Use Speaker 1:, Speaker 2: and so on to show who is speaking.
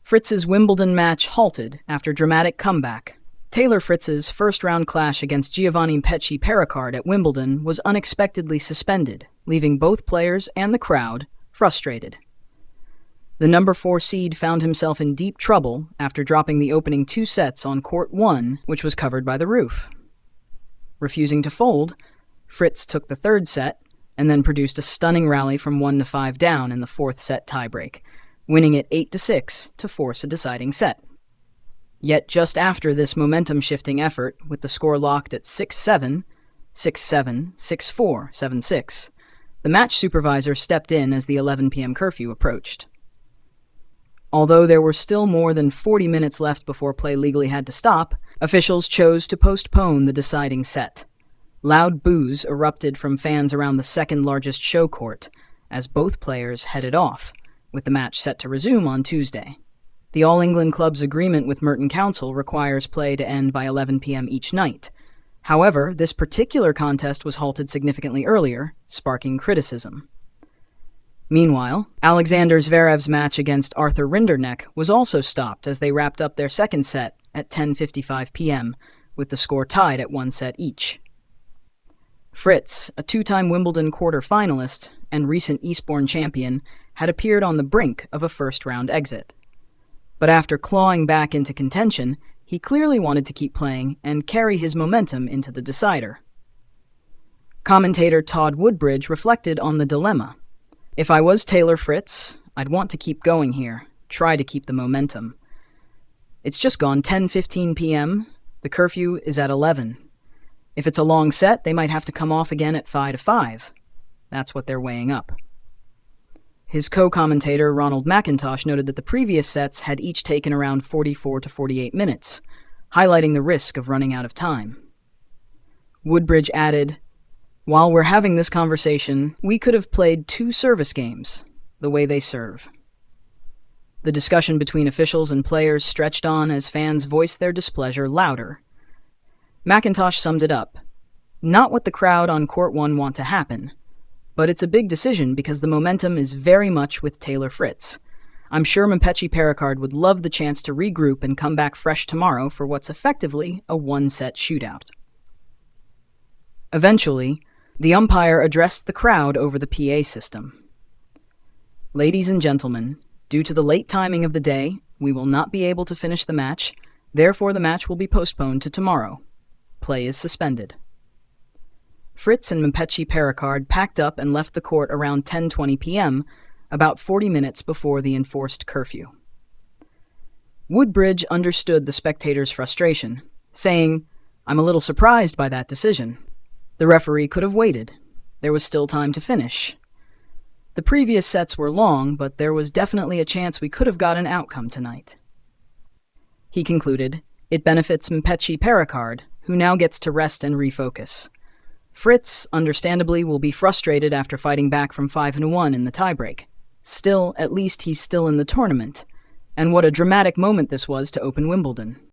Speaker 1: Fritz's Wimbledon match halted after dramatic comeback. Taylor Fritz's first-round clash against Giovanni Mpetshi Perricard at Wimbledon was unexpectedly suspended, leaving both players and the crowd frustrated. The number 4 seed found himself in deep trouble after dropping the opening 2 sets on court 1, which was covered by the roof. Refusing to fold, Fritz took the 3rd set and then produced a stunning rally from 1-5 down in the 4th set tiebreak, winning it 8-6 to force a deciding set. Yet just after this momentum-shifting effort, with the score locked at 6-7, 6-7, 6-4, 7-6, the match supervisor stepped in as the 11 p.m. curfew approached. Although there were still more than 40 minutes left before play legally had to stop, officials chose to postpone the deciding set. Loud boos erupted from fans around the second-largest showcourt as both players headed off, with the match set to resume on Tuesday. The All England Club's agreement with Merton Council requires play to end by 11 p.m. each night. However, this particular contest was halted significantly earlier, sparking criticism. Meanwhile, Alexander Zverev's match against Arthur Rinderknecht was also stopped as they wrapped up their second set at 10:55 p.m., with the score tied at 1 set each. Fritz, a 2-time Wimbledon quarter-finalist and recent Eastbourne champion, had appeared on the brink of a first-round exit. But after clawing back into contention, he clearly wanted to keep playing and carry his momentum into the decider. Commentator Todd Woodbridge reflected on the dilemma. "If I was Taylor Fritz, I'd want to keep going here, try to keep the momentum. It's just gone 10:15 p.m., the curfew is at 11. If it's a long set, they might have to come off again at 5-5. That's what they're weighing up." His co-commentator Ronald McIntosh noted that the previous sets had each taken around 44 to 48 minutes, highlighting the risk of running out of time. Woodbridge added, "While we're having this conversation, we could have played 2 service games, the way they serve." The discussion between officials and players stretched on as fans voiced their displeasure louder. McIntosh summed it up. "Not what the crowd on court 1 want to happen, but it's a big decision because the momentum is very much with Taylor Fritz. I'm sure Mpetshi Perricard would love the chance to regroup and come back fresh tomorrow for what's effectively a 1-set shootout." Eventually, the umpire addressed the crowd over the PA system. "Ladies and gentlemen, due to the late timing of the day, we will not be able to finish the match, therefore the match will be postponed to tomorrow. Play is suspended." Fritz and Mpetshi Perricard packed up and left the court around 10:20 p.m., about 40 minutes before the enforced curfew. Woodbridge understood the spectators' frustration, saying, "I'm a little surprised by that decision. The referee could have waited. There was still time to finish. The previous sets were long, but there was definitely a chance we could have got an outcome tonight." He concluded, "It benefits Mpetshi Perricard, who now gets to rest and refocus. Fritz, understandably, will be frustrated after fighting back from 5-1 in the tiebreak. Still, at least he's still in the tournament. And what a dramatic moment this was to open Wimbledon."